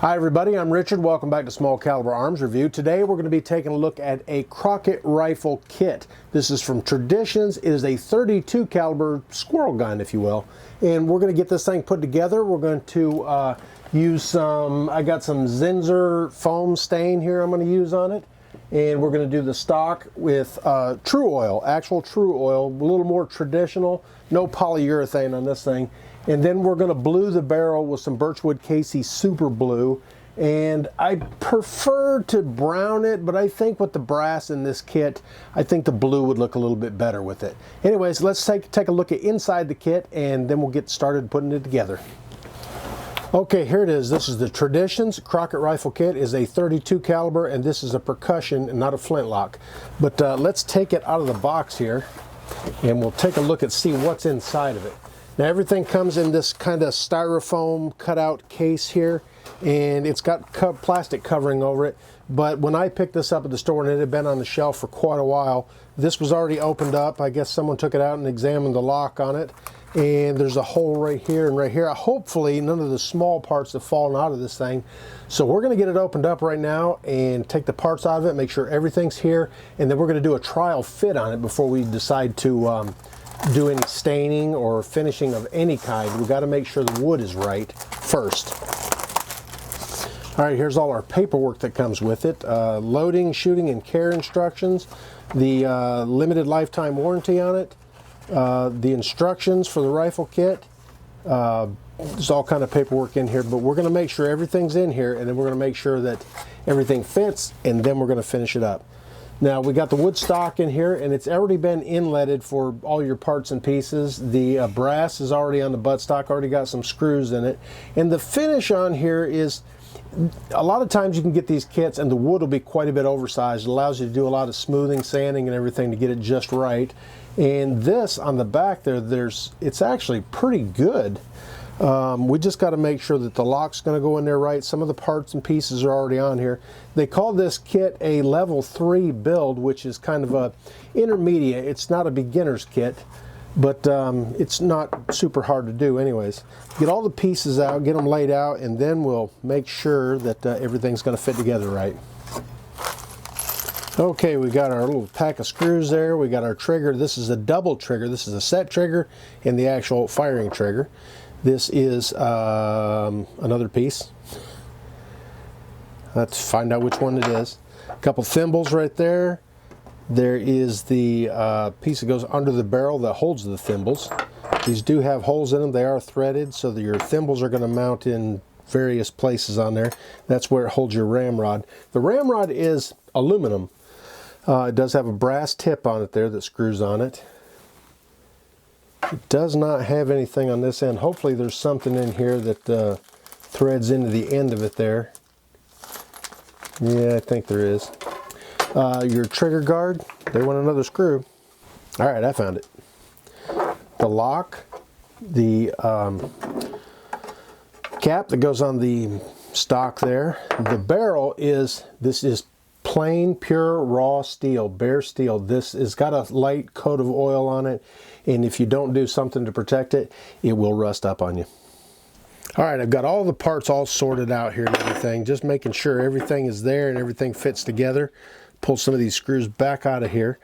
Hi everybody, I'm Richard. Welcome back to Small Caliber Arms Review. Today we're going to be taking a look at a Crockett Rifle Kit. This is from Traditions. It is a 32 caliber squirrel gun, if you will. And we're going to get this thing put together. We're going to use some, I got some Zinsser foam stain here I'm going to use on it. And we're going to do the stock with Tru-Oil, actual Tru-Oil, a little more traditional, no polyurethane on this thing. And then we're going to blue the barrel with some Birchwood Casey Super Blue. And I prefer to brown it, but I think with the brass in this kit, I think the blue would look a little bit better with it. Anyways, let's take a look at inside the kit, and then we'll get started putting it together. Okay, here it is. This is the Traditions Crockett Rifle Kit. Is a 32 caliber, and this is a percussion and not a flintlock. But let's take it out of the box here, and we'll take a look and see what's inside of it. Now everything comes in this kind of styrofoam cutout case here, and it's got plastic covering over it. But when I picked this up at the store, and it had been on the shelf for quite a while, this was already opened up. I guess someone took it out and examined the lock on it. And there's a hole right here and right here. Hopefully none of the small parts have fallen out of this thing. So we're going to get it opened up right now and take the parts out of it, make sure everything's here, and then we're going to do a trial fit on it before we decide to do any staining or finishing of any kind. We've got to make sure the wood is right first. All right, here's all our paperwork that comes with it. Loading, shooting, and care instructions, the limited lifetime warranty on it, the instructions for the rifle kit. There's all kind of paperwork in here, but we're going to make sure everything's in here, and then we're going to make sure that everything fits, and then we're going to finish it up. Now we got the wood stock in here, and it's already been inletted for all your parts and pieces. The brass is already on the buttstock, already got some screws in it. And the finish on here is, a lot of times you can get these kits and the wood will be quite a bit oversized. It allows you to do a lot of smoothing, sanding, and everything to get it just right. And this on the back there, it's actually pretty good. We just got to make sure that the lock's going to go in there right. Some of the parts and pieces are already on here. They call this kit a level 3 build, which is kind of a intermediate. It's not a beginner's kit, but it's not super hard to do anyways. Get all the pieces out, get them laid out, and then we'll make sure that everything's going to fit together right. Okay, we got our little pack of screws there. We got our trigger. This is a double trigger. This is a set trigger and the actual firing trigger. This is another piece. Let's find out which one it is. A couple thimbles right there. There is the piece that goes under the barrel that holds the thimbles. These do have holes in them. They are threaded, so that your thimbles are going to mount in various places on there. That's where it holds your ramrod. The ramrod is aluminum. It does have a brass tip on it there that screws on it. It does not have anything on this end. Hopefully there's something in here that threads into the end of it there. Yeah, I think there is. Your trigger guard, they want another screw. All right, I found it. The lock, the cap that goes on the stock there. The barrel this is plain, pure, raw steel, bare steel. This has got a light coat of oil on it, and if you don't do something to protect it, it will rust up on you. All right, I've got all the parts all sorted out here and everything, just making sure everything is there and everything fits together. Pull some of these screws back out of here.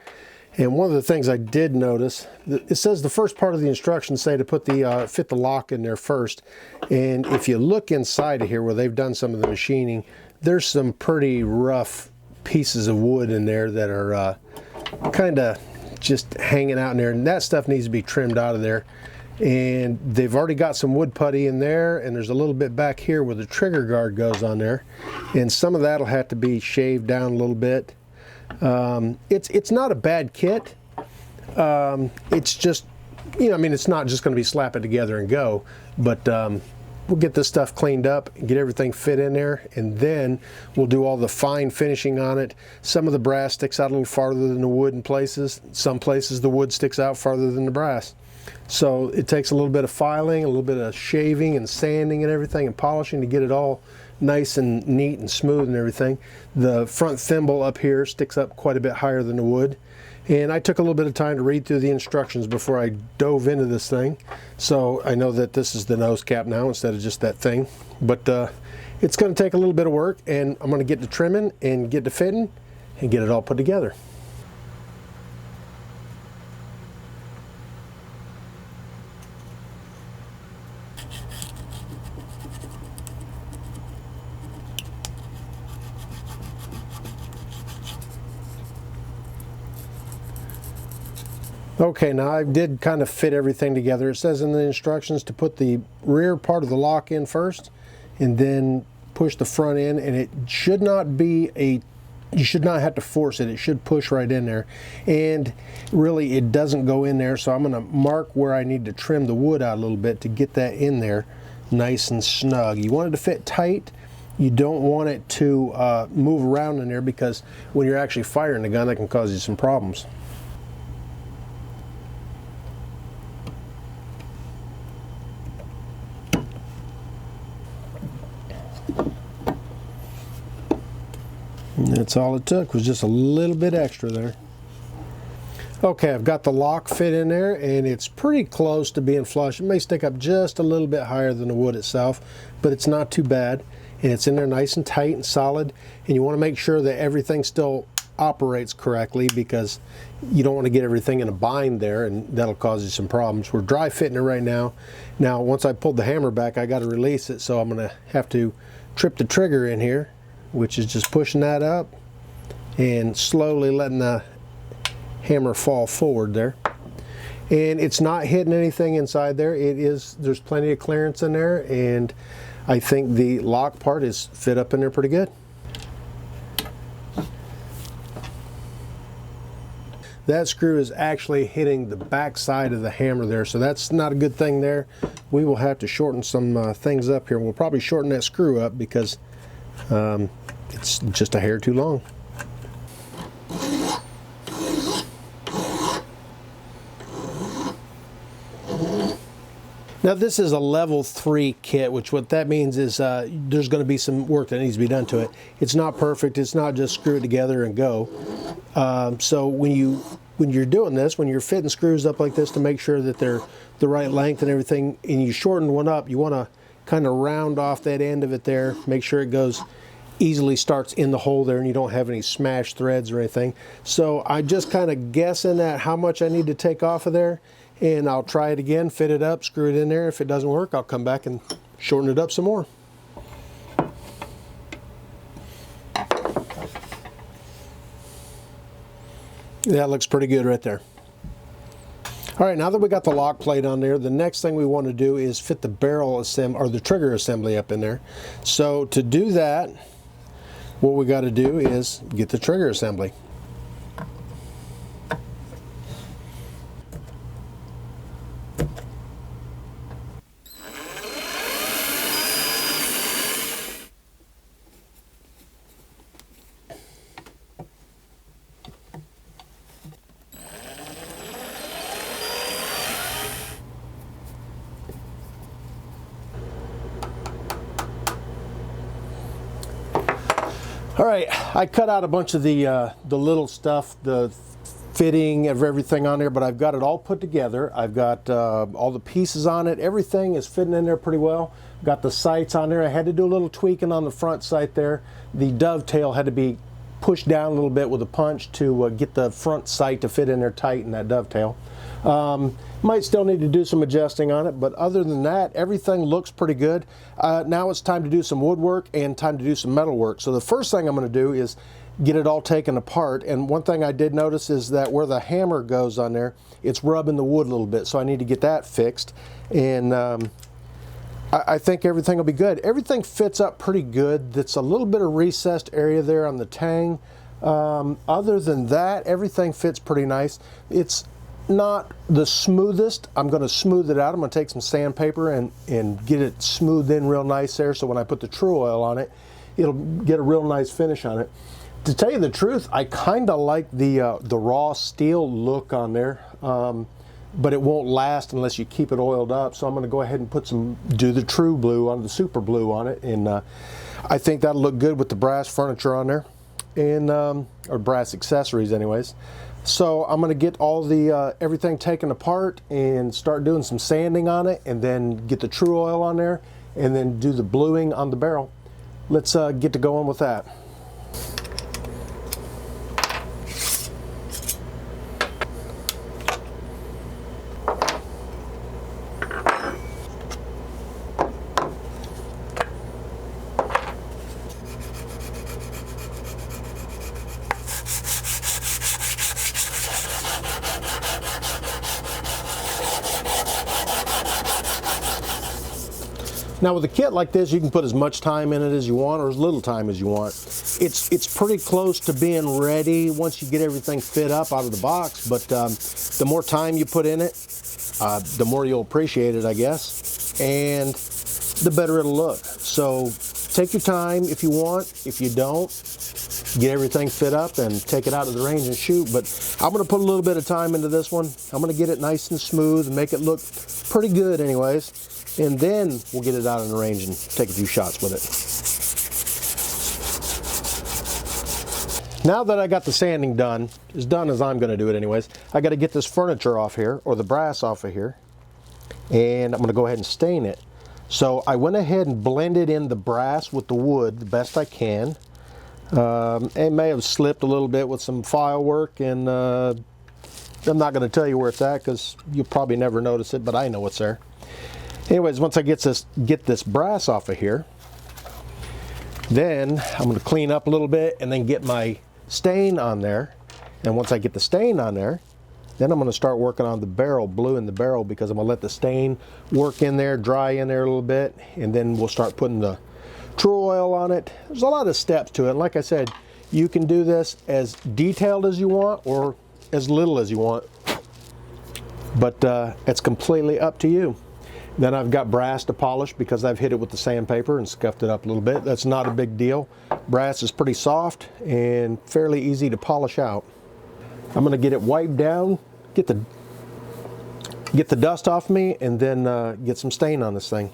And one of the things I did notice, it says the first part of the instructions say to put fit the lock in there first. And if you look inside of here where they've done some of the machining, there's some pretty rough pieces of wood in there that are kind of just hanging out in there, and that stuff needs to be trimmed out of there. And they've already got some wood putty in there, and there's a little bit back here where the trigger guard goes on there, and some of that'll have to be shaved down a little bit. It's not a bad kit. It's just, I mean, it's not just going to be slap it together and go, but we'll get this stuff cleaned up and get everything fit in there, and then we'll do all the fine finishing on it. Some of the brass sticks out a little farther than the wood in places. Some places the wood sticks out farther than the brass. So it takes a little bit of filing, a little bit of shaving and sanding and everything and polishing to get it all nice and neat and smooth and everything. The front thimble up here sticks up quite a bit higher than the wood. And I took a little bit of time to read through the instructions before I dove into this thing. So I know that this is the nose cap now instead of just that thing. But It's going to take a little bit of work, and I'm going to get to trimming and get to fitting and get it all put together. Okay, now I did kind of fit everything together. It says in the instructions to put the rear part of the lock in first and then push the front in, and it should not be you should not have to force it. It should push right in there, and really it doesn't go in there, so I'm going to mark where I need to trim the wood out a little bit to get that in there nice and snug. You want it to fit tight. You don't want it to move around in there, because when you're actually firing the gun, that can cause you some problems. And that's all it took, was just a little bit extra there. Okay, I've got the lock fit in there, and it's pretty close to being flush. It may stick up just a little bit higher than the wood itself, but it's not too bad. And it's in there nice and tight and solid. And you want to make sure that everything still operates correctly, because you don't want to get everything in a bind there, and that'll cause you some problems. We're dry fitting it right now. Now, once I pulled the hammer back, I got to release it, so I'm going to have to trip the trigger in here, which is just pushing that up and slowly letting the hammer fall forward there. And it's not hitting anything inside there. There's plenty of clearance in there, and I think the lock part is fit up in there pretty good. That screw is actually hitting the back side of the hammer there, so that's not a good thing there. We will have to shorten some things up here. We'll probably shorten that screw up, because it's just a hair too long. Now, this is a level 3 kit, which what that means is there's going to be some work that needs to be done to it. It's not perfect. It's not just screw it together and go. So when you're doing this, when you're fitting screws up like this to make sure that they're the right length and everything, and you shorten one up, you want to kind of round off that end of it there, make sure it goes easily, starts in the hole there, and you don't have any smashed threads or anything. So I'm just kind of guessing at how much I need to take off of there, and I'll try it again, fit it up, screw it in there. If it doesn't work, I'll come back and shorten it up some more. That looks pretty good right there. All right, now that we got the lock plate on there, the next thing we want to do is fit the barrel assembly, or the trigger assembly, up in there. So to do that, what we got to do is get the trigger assembly. All right, I cut out a bunch of the little stuff, the fitting of everything on there, but I've got it all put together. I've got all the pieces on it. Everything is fitting in there pretty well. Got the sights on there. I had to do a little tweaking on the front sight there. The dovetail had to be pushed down a little bit with a punch to get the front sight to fit in there tight in that dovetail. Might still need to do some adjusting on it, but other than that, everything looks pretty good. Now it's time to do some woodwork and time to do some metal work. So the first thing I'm going to do is get it all taken apart. And one thing I did notice is that where the hammer goes on there, it's rubbing the wood a little bit. So I need to get that fixed. And I think everything will be good. Everything fits up pretty good. That's a little bit of recessed area there on the tang. Other than that, everything fits pretty nice. It's not the smoothest. I'm going to smooth it out. I'm going to take some sandpaper and get it smoothed in real nice there, so when I put the Tru-Oil on it, it'll get a real nice finish on it. To tell you the truth, I kind of like the raw steel look on there, but it won't last unless you keep it oiled up. So I'm going to go ahead and do the True Blue on the Super Blue on it, and I think that'll look good with the brass furniture on there, and or brass accessories anyways. So I'm going to get all the everything taken apart and start doing some sanding on it, and then get the Tru-Oil on there, and then do the bluing on the barrel. let's get to going with that. Now with a kit like this, you can put as much time in it as you want or as little time as you want. It's pretty close to being ready once you get everything fit up out of the box, but the more time you put in it, the more you'll appreciate it, I guess, and the better it'll look. So take your time if you want. If you don't, get everything fit up and take it out to the range and shoot. But I'm going to put a little bit of time into this one. I'm going to get it nice and smooth and make it look pretty good anyways. And then we'll get it out in the range and take a few shots with it. Now that I got the sanding done, as done as I'm going to do it anyways, I got to get this furniture off here, or the brass off of here, and I'm going to go ahead and stain it. So I went ahead and blended in the brass with the wood the best I can. It may have slipped a little bit with some file work, and I'm not going to tell you where it's at because you'll probably never notice it, but I know it's there. Anyways, once I get this brass off of here, then I'm going to clean up a little bit and then get my stain on there. And once I get the stain on there, then I'm going to start working on the barrel, bluing the barrel, because I'm going to let the stain work in there, dry in there a little bit, and then we'll start putting the Tru-Oil on it. There's a lot of steps to it. And like I said, you can do this as detailed as you want or as little as you want, but it's completely up to you. Then I've got brass to polish because I've hit it with the sandpaper and scuffed it up a little bit. That's not a big deal. Brass is pretty soft and fairly easy to polish out. I'm going to get it wiped down, get the dust off me, and then get some stain on this thing.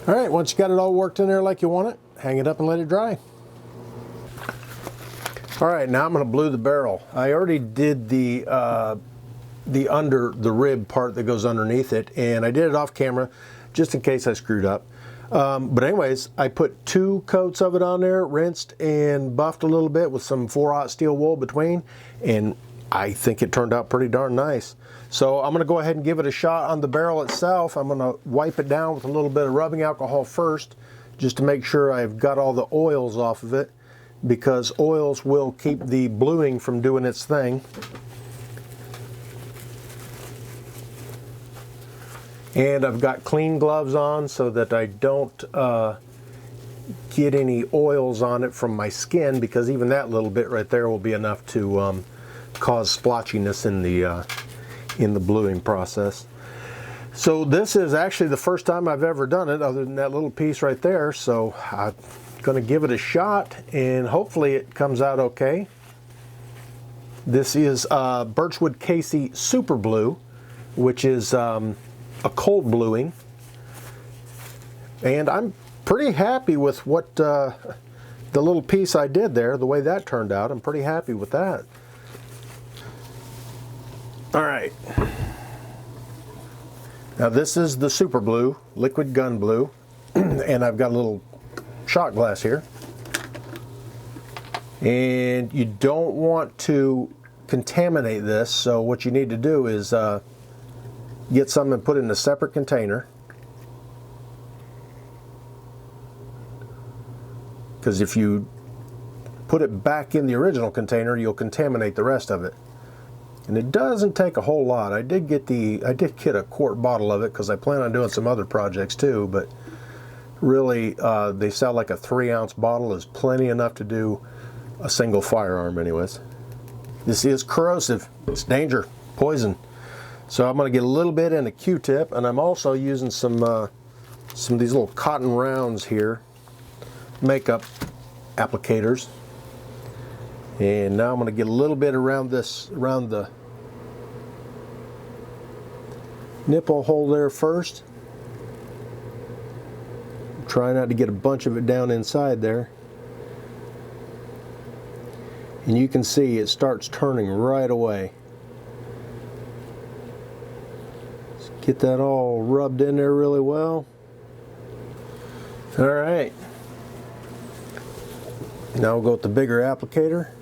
All right, once you got it all worked in there like you want it, hang it up and let it dry. All right, now I'm going to blue the barrel. I already did the under the rib part that goes underneath it, and I did it off camera just in case I screwed up. But anyways, I put 2 coats of it on there, rinsed and buffed a little bit with some 4/0 steel wool between, and I think it turned out pretty darn nice. So I'm going to go ahead and give it a shot on the barrel itself. I'm going to wipe it down with a little bit of rubbing alcohol first, just to make sure I've got all the oils off of it, because oils will keep the bluing from doing its thing. And I've got clean gloves on so that I don't get any oils on it from my skin, because even that little bit right there will be enough to cause splotchiness in the bluing process. So this is actually the first time I've ever done it, other than that little piece right there. So I'm going to give it a shot, and hopefully it comes out okay. This is Birchwood Casey Super Blue, which is a cold bluing, and I'm pretty happy with what the little piece I did there, the way that turned out. I'm pretty happy with that. All right, now this is the Super Blue, liquid gun blue, and I've got a little shot glass here, and you don't want to contaminate this, so what you need to do is get some and put it in a separate container, because if you put it back in the original container, you'll contaminate the rest of it. And it doesn't take a whole lot. I did get a quart bottle of it because I plan on doing some other projects too, but really they sell like a 3-ounce bottle is plenty enough to do a single firearm anyways. This is corrosive. It's danger, poison. So I'm going to get a little bit in a Q-tip, and I'm also using some of these little cotton rounds here, makeup applicators. And now I'm going to get a little bit around the nipple hole there first. Try not to get a bunch of it down inside there. And you can see it starts turning right away. Let's get that all rubbed in there really well. All right. Now we'll go with the bigger applicator.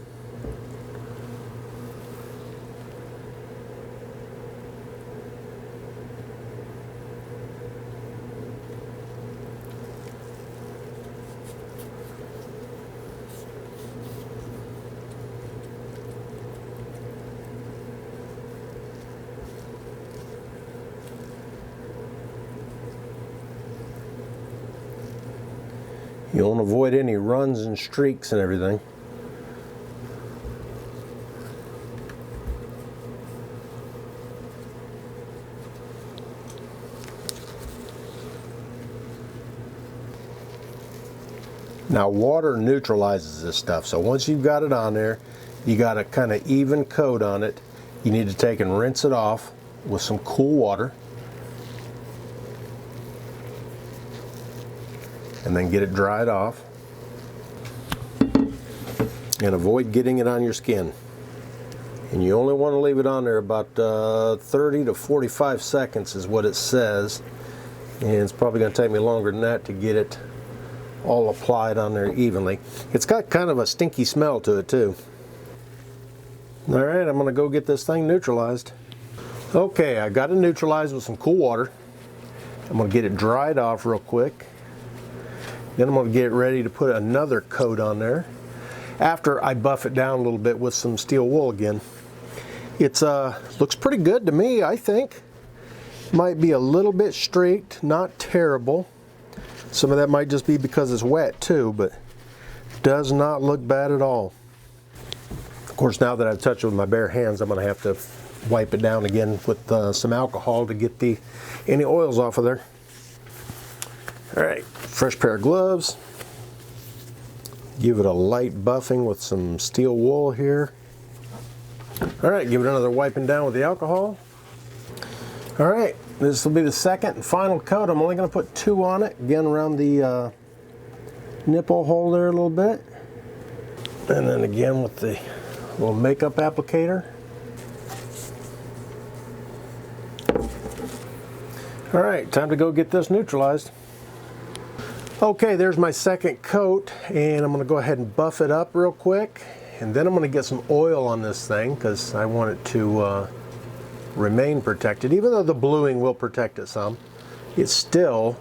You want to avoid any runs and streaks and everything. Now water neutralizes this stuff, so once you've got it on there, you got a kind of even coat on it. You need to take and rinse it off with some cool water. And then get it dried off. And avoid getting it on your skin. And you only want to leave it on there about 30 to 45 seconds is what it says. And it's probably going to take me longer than that to get it all applied on there evenly. It's got kind of a stinky smell to it too. Alright, I'm going to go get this thing neutralized. Okay, I got it neutralized with some cool water. I'm going to get it dried off real quick. Then I'm going to get it ready to put another coat on there after I buff it down a little bit with some steel wool again. It's looks pretty good to me, I think. Might be a little bit streaked, not terrible. Some of that might just be because it's wet too, but does not look bad at all. Of course, now that I've touched it with my bare hands, I'm going to have to wipe it down again with some alcohol to get any oils off of there. All right, fresh pair of gloves. Give it a light buffing with some steel wool here. All right, give it another wiping down with the alcohol. All right, this will be the second and final coat. I'm only going to put 2 on it, again around the nipple hole there a little bit. And then again with the little makeup applicator. All right, time to go get this neutralized. Okay, there's my second coat, and I'm going to go ahead and buff it up real quick, and then I'm going to get some oil on this thing because I want it to remain protected. Even though the bluing will protect it some, it still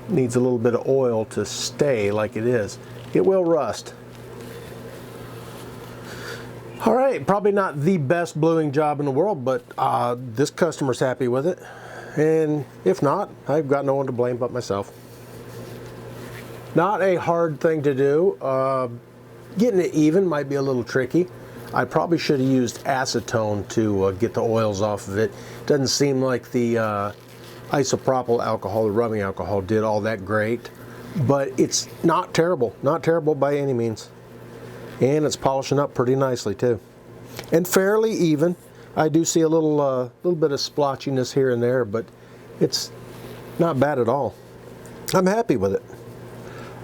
needs a little bit of oil to stay like it is. It will rust. All right, probably not the best bluing job in the world, but this customer's happy with it, and if not, I've got no one to blame but myself. Not a hard thing to do. Getting it even might be a little tricky. I probably should have used acetone to get the oils off of it. Doesn't seem like the isopropyl alcohol, the rubbing alcohol, did all that great. But it's not terrible. Not terrible by any means. And it's polishing up pretty nicely too. And fairly even. I do see a little bit of splotchiness here and there, but it's not bad at all. I'm happy with it.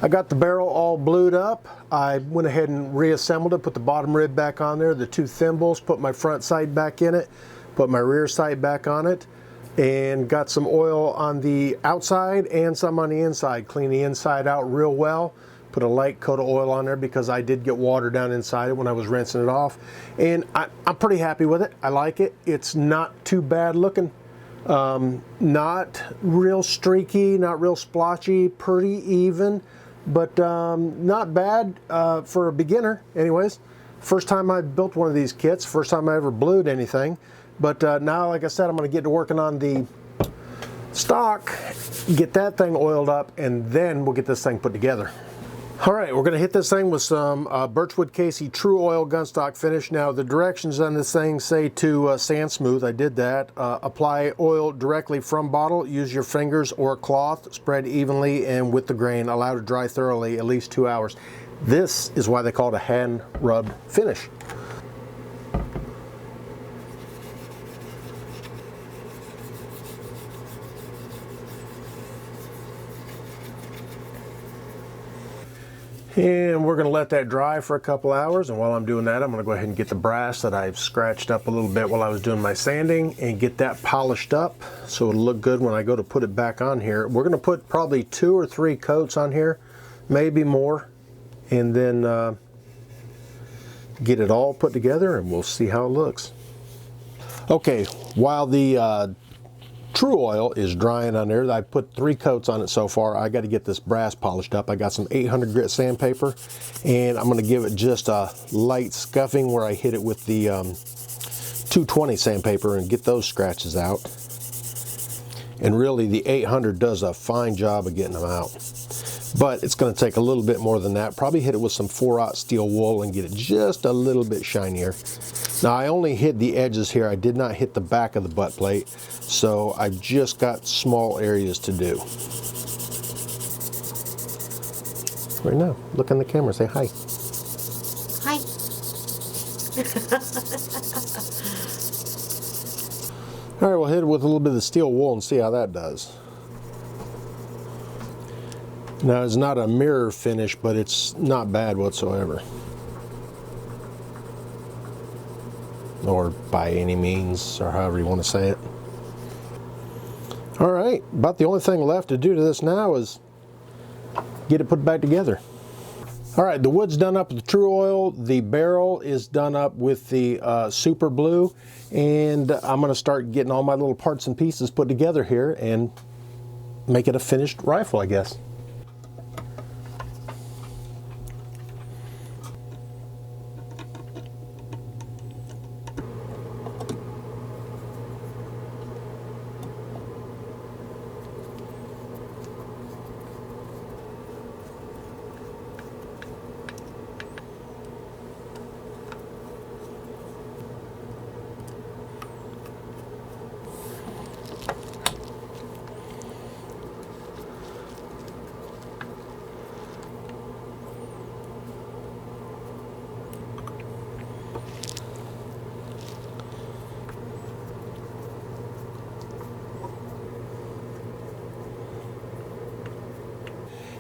I got the barrel all blued up. I went ahead and reassembled it, put the bottom rib back on there, the 2 thimbles, put my front sight back in it, put my rear sight back on it, and got some oil on the outside and some on the inside. Clean the inside out real well. Put a light coat of oil on there because I did get water down inside it when I was rinsing it off. And I'm pretty happy with it. I like it. It's not too bad looking. Not real streaky, not real splotchy, pretty even. But not bad for a beginner anyways. First time I built one of these kits, first time I ever blued anything. But now, like I said, I'm going to get to working on the stock, get that thing oiled up, and then we'll get this thing put together. All right, we're going to hit this thing with some Birchwood Casey Tru-Oil Gunstock Finish. Now, the directions on this thing say to sand smooth. I did that. Apply oil directly from bottle. Use your fingers or cloth. Spread evenly and with the grain. Allow to dry thoroughly at least 2 hours. This is why they call it a hand rub finish. And we're going to let that dry for a couple hours, and while I'm doing that, I'm going to go ahead and get the brass that I've scratched up a little bit while I was doing my sanding and get that polished up so it'll look good when I go to put it back on here. We're going to put probably 2 or 3 coats on here, maybe more, and then get it all put together and we'll see how it looks. Okay, while the Tru-Oil is drying on there, I put 3 coats on it so far. I got to get this brass polished up. I got some 800 grit sandpaper, and I'm going to give it just a light scuffing where I hit it with the 220 sandpaper and get those scratches out. And really the 800 does a fine job of getting them out. But it's going to take a little bit more than that. Probably hit it with some 4/0 steel wool and get it just a little bit shinier. Now I only hit the edges here. I did not hit the back of the butt plate. So I've just got small areas to do. Right now, look in the camera, say hi. Hi. All right, we'll hit it with a little bit of steel wool and see how that does. Now it's not a mirror finish, but it's not bad whatsoever. Or by any means, or however you want to say it. All right, about the only thing left to do to this now is get it put back together. All right, the wood's done up with the Tru-Oil. The barrel is done up with the Super Blue, and I'm going to start getting all my little parts and pieces put together here and make it a finished rifle, I guess.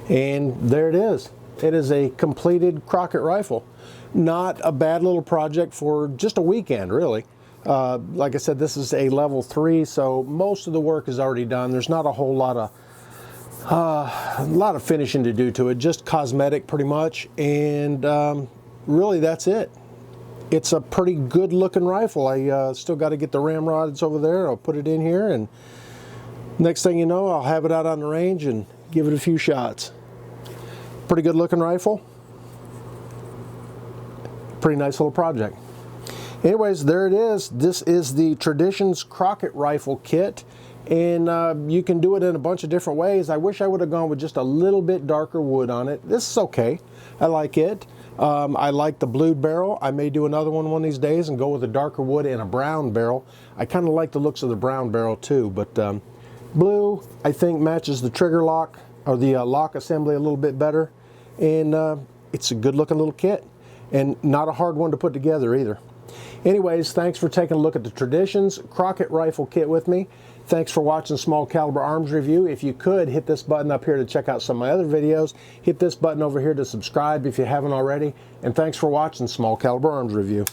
And there it is. It is a completed Crockett rifle. Not a bad little project for just a weekend, really. Like I said, this is a level 3, so most of the work is already done. There's not a whole lot of finishing to do to it, just cosmetic pretty much, and really that's it. It's a pretty good looking rifle. I still got to get the ramrods over there. I'll put it in here, and next thing you know, I'll have it out on the range and give it a few shots. Pretty good looking rifle. Pretty nice little project. Anyways, there it is. This is the Traditions Crockett Rifle Kit, and you can do it in a bunch of different ways. I wish I would have gone with just a little bit darker wood on it. This is okay. I like it. I like the blued barrel. I may do another one of these days and go with a darker wood and a brown barrel. I kind of like the looks of the brown barrel too, but blue I think matches the trigger lock or the lock assembly a little bit better, and it's a good looking little kit and not a hard one to put together either. Anyways, thanks for taking a look at the Traditions Crockett Rifle Kit with me. Thanks for watching Small Caliber Arms Review. If you could, hit this button up here to check out some of my other videos. Hit this button over here to subscribe if you haven't already. And thanks for watching Small Caliber Arms Review.